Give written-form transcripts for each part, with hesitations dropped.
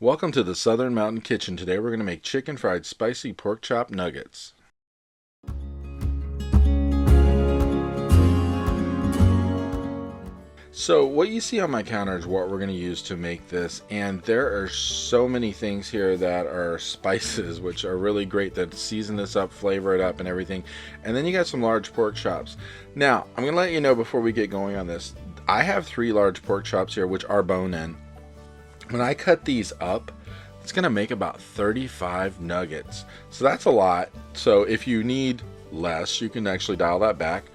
Welcome to the Southern Mountain Kitchen. Today we're going to make chicken fried spicy pork chop nuggets. So what you see on my counter is what we're going to use to make this, and there are so many things here that are spices which are really great that season this up, flavor it up and everything. And then you got some large pork chops. Now I'm going to let you know before we get going on this, I have 3 large pork chops here which are bone in. When I cut these up, it's going to make about 35 nuggets. So that's a lot. So if you need less, you can actually dial that back.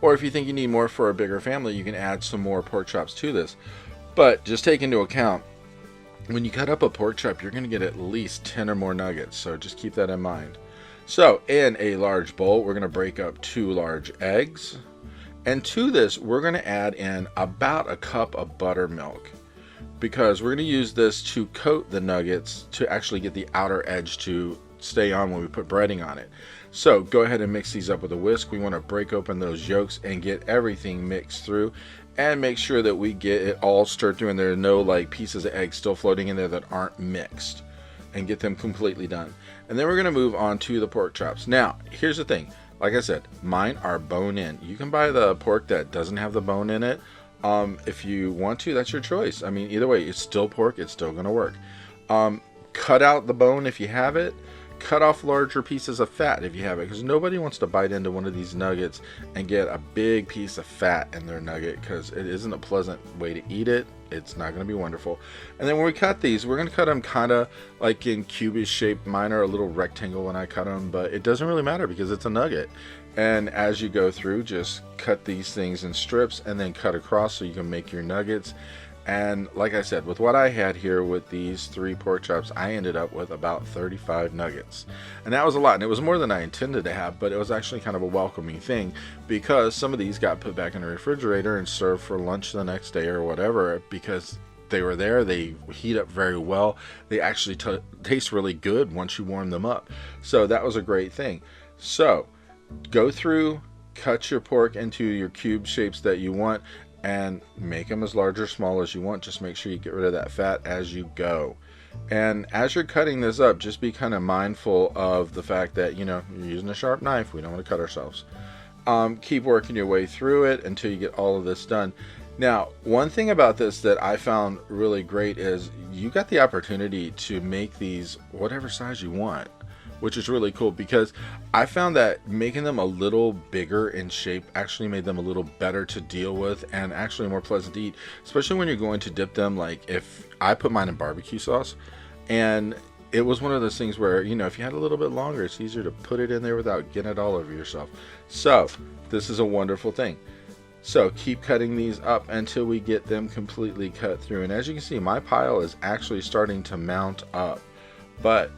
Or if you think you need more for a bigger family, you can add some more pork chops to this. But just take into account, when you cut up a pork chop, you're going to get at least 10 or more nuggets. So just keep that in mind. So in a large bowl, we're going to break up 2 large eggs. And to this, we're going to add in about a cup of buttermilk, because we're going to use this to coat the nuggets to actually get the outer edge to stay on when we put breading on it. So go ahead and mix these up with a whisk. We want to break open those yolks and get everything mixed through, and make sure that we get it all stirred through and there are no like pieces of egg still floating in there that aren't mixed, and get them completely done. And then we're going to move on to the pork chops. Now here's the thing, like I said, mine are bone in. You can buy the pork that doesn't have the bone in it. If you want to, that's your choice. I mean, either way, it's still pork, it's still gonna work. Cut out the bone if you have it. Cut off larger pieces of fat if you have it, because nobody wants to bite into one of these nuggets and get a big piece of fat in their nugget, because it isn't a pleasant way to eat it. It's not going to be wonderful. And then when we cut these, we're going to cut them kind of like in cubish shape. Mine are a little rectangle when I cut them, but it doesn't really matter because it's a nugget. And as you go through, just cut these things in strips and then cut across so you can make your nuggets. And like I said, with what I had here with these 3 pork chops, I ended up with about 35 nuggets. And that was a lot, and it was more than I intended to have, but it was actually kind of a welcoming thing, because some of these got put back in the refrigerator and served for lunch the next day or whatever, because they were there. They heat up very well. They actually taste really good once you warm them up. So that was a great thing. So go through, cut your pork into your cube shapes that you want, and make them as large or small as you want. Just make sure you get rid of that fat as you go. And as you're cutting this up, just be kind of mindful of the fact that, you know, you're using a sharp knife. We don't want to cut ourselves. Keep working your way through it until you get all of this done. Now, one thing about this that I found really great is you got the opportunity to make these whatever size you want, which is really cool, because I found that making them a little bigger in shape actually made them a little better to deal with and actually more pleasant to eat, especially when you're going to dip them. Like if I put mine in barbecue sauce, and it was one of those things where, you know, if you had a little bit longer, it's easier to put it in there without getting it all over yourself. So this is a wonderful thing. So keep cutting these up until we get them completely cut through. And as you can see, my pile is actually starting to mount up, but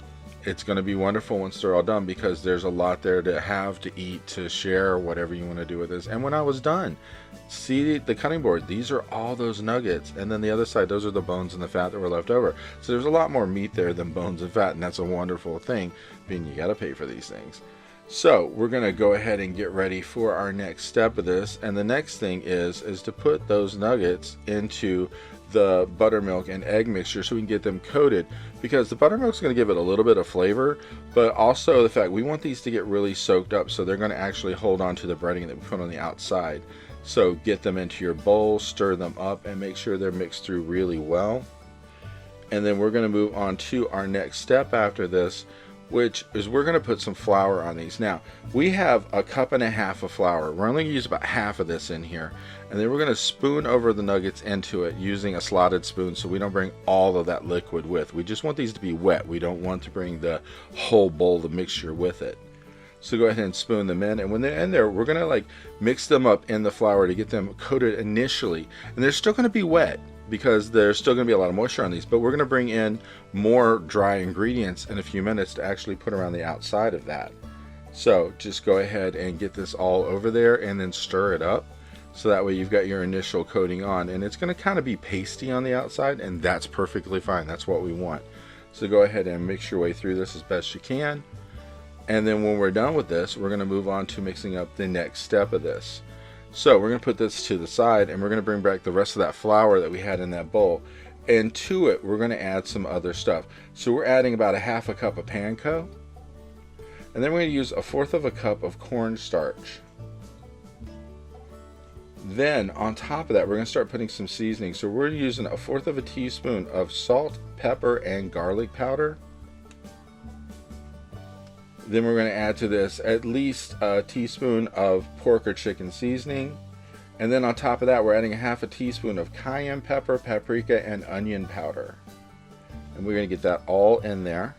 it's going to be wonderful once they're all done, because there's a lot there to have, to eat, to share, whatever you want to do with this. And when I was done, see the cutting board, these are all those nuggets, and then the other side, those are the bones and the fat that were left over. So there's a lot more meat there than bones and fat, and that's a wonderful thing, being you got to pay for these things. So we're going to go ahead and get ready for our next step of this. And the next thing is to put those nuggets into the buttermilk and egg mixture so we can get them coated, because the buttermilk is going to give it a little bit of flavor, but also the fact we want these to get really soaked up, so they're going to actually hold on to the breading that we put on the outside. So get them into your bowl, stir them up, and make sure they're mixed through really well. And then we're going to move on to our next step after this, which is we're going to put some flour on these. Now we have a cup and a half of flour. We're only going to use about half of this in here, and then we're going to spoon over the nuggets into it using a slotted spoon, so we don't bring all of that liquid with. We just want these to be wet. We don't want to bring the whole bowl of mixture with it. So go ahead and spoon them in, and when they're in there, we're going to like mix them up in the flour to get them coated initially. And they're still going to be wet, because there's still going to be a lot of moisture on these, but we're going to bring in more dry ingredients in a few minutes to actually put around the outside of that. So just go ahead and get this all over there and then stir it up, so that way you've got your initial coating on, and it's going to kind of be pasty on the outside, and that's perfectly fine. That's what we want. So go ahead and mix your way through this as best you can, and then when we're done with this, we're going to move on to mixing up the next step of this. So we're going to put this to the side, and we're going to bring back the rest of that flour that we had in that bowl. And to it, we're going to add some other stuff. So we're adding about a half a cup of panko. And then we're going to use a fourth of a cup of cornstarch. Then on top of that, we're going to start putting some seasoning. So we're using a fourth of a teaspoon of salt, pepper, and garlic powder. Then we're going to add to this at least a teaspoon of pork or chicken seasoning. And then on top of that, we're adding a half a teaspoon of cayenne pepper, paprika, and onion powder. And we're going to get that all in there.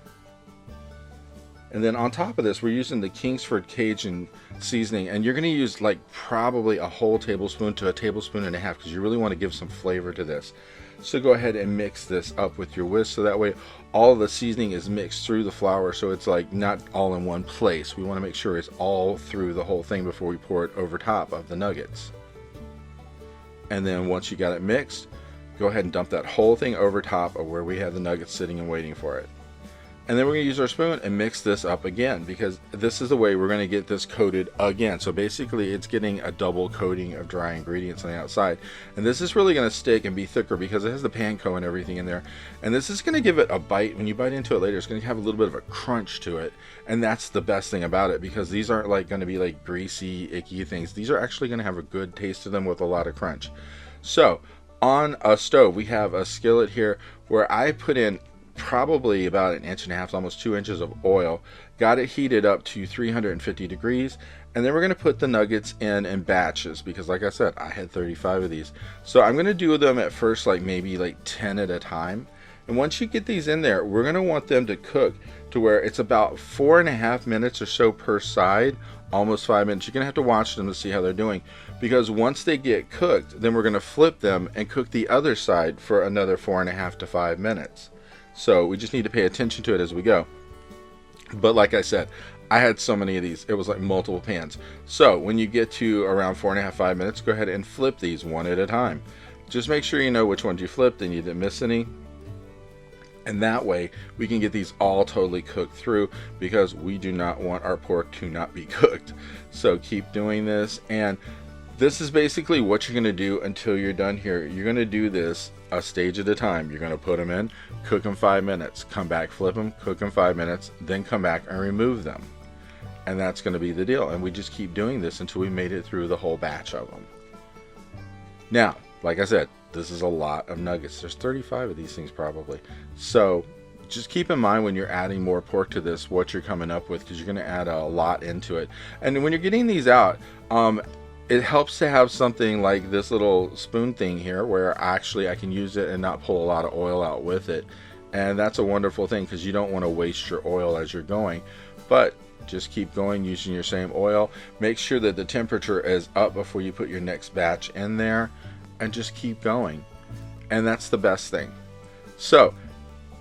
And then on top of this, we're using the Kingsford Cajun seasoning. And you're going to use like probably a whole tablespoon to a tablespoon and a half because you really want to give some flavor to this. So go ahead and mix this up with your whisk so that way all the seasoning is mixed through the flour, so it's like not all in one place. We want to make sure it's all through the whole thing before we pour it over top of the nuggets. And then once you got it mixed, go ahead and dump that whole thing over top of where we have the nuggets sitting and waiting for it. And then we're going to use our spoon and mix this up again, because this is the way we're going to get this coated again. So basically it's getting a double coating of dry ingredients on the outside. And this is really going to stick and be thicker because it has the panko and everything in there. And this is going to give it a bite. When you bite into it later, it's going to have a little bit of a crunch to it. And that's the best thing about it, because these aren't like going to be like greasy, icky things. These are actually going to have a good taste to them with a lot of crunch. So on a stove, we have a skillet here where I put in probably about 1.5 inches, almost 2 inches of oil, got it heated up to 350 degrees, and then we're going to put the nuggets in batches, because like I said, I had 35 of these. So I'm going to do them at first like maybe like 10 at a time. And once you get these in there, we're going to want them to cook to where it's about 4.5 minutes or so per side, almost 5 minutes. You're going to have to watch them to see how they're doing, because once they get cooked, then we're going to flip them and cook the other side for another 4.5 to 5 minutes. So we just need to pay attention to it as we go. But like I said, I had so many of these, it was like multiple pans. So when you get to around 4.5, 5 minutes, go ahead and flip these one at a time. Just make sure you know which ones you flipped and you didn't miss any. And that way we can get these all totally cooked through, because we do not want our pork to not be cooked. So keep doing this, and this is basically what you're going to do until you're done here. You're going to do this a stage at a time. You're going to put them in, cook them 5 minutes, come back, flip them, cook them 5 minutes, then come back and remove them. And that's going to be the deal. And we just keep doing this until we made it through the whole batch of them. Now, like I said, this is a lot of nuggets. There's 35 of these things probably. So just keep in mind when you're adding more pork to this, what you're coming up with, because you're going to add a lot into it. And when you're getting these out, it helps to have something like this little spoon thing here where actually I can use it and not pull a lot of oil out with it. And that's a wonderful thing, because you don't want to waste your oil as you're going. But just keep going using your same oil. Make sure that the temperature is up before you put your next batch in there, and just keep going. And that's the best thing. So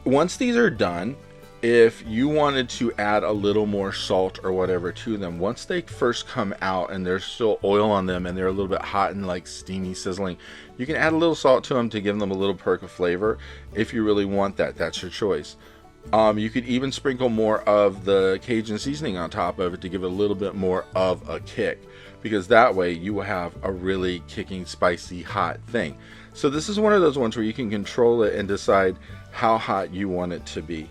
once these are done, if you wanted to add a little more salt or whatever to them, once they first come out and there's still oil on them and they're a little bit hot and like steamy, sizzling, you can add a little salt to them to give them a little perk of flavor. If you really want that, that's your choice. You could even sprinkle more of the Cajun seasoning on top of it to give it a little bit more of a kick, because that way you will have a really kicking, spicy, hot thing. So this is one of those ones where you can control it and decide how hot you want it to be.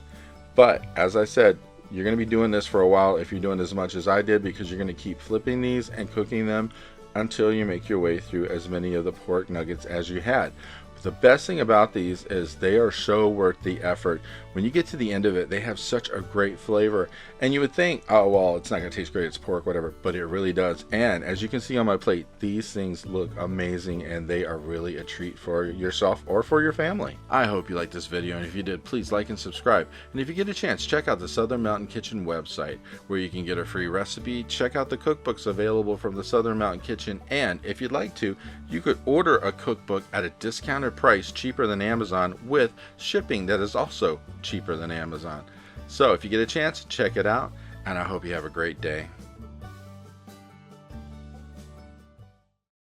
But as I said, you're going to be doing this for a while if you're doing as much as I did, because you're going to keep flipping these and cooking them until you make your way through as many of the pork nuggets as you had. The best thing about these is they are so worth the effort. When you get to the end of it, they have such a great flavor. And you would think, oh, well, it's not going to taste great, it's pork, whatever. But it really does. And as you can see on my plate, these things look amazing, and they are really a treat for yourself or for your family. I hope you liked this video, and if you did, please like and subscribe. And if you get a chance, check out the Southern Mountain Kitchen website, where you can get a free recipe, check out the cookbooks available from the Southern Mountain Kitchen, and if you'd like to, you could order a cookbook at a discounted price, cheaper than Amazon, with shipping that is also cheaper than Amazon. So if you get a chance, check it out, and I hope you have a great day.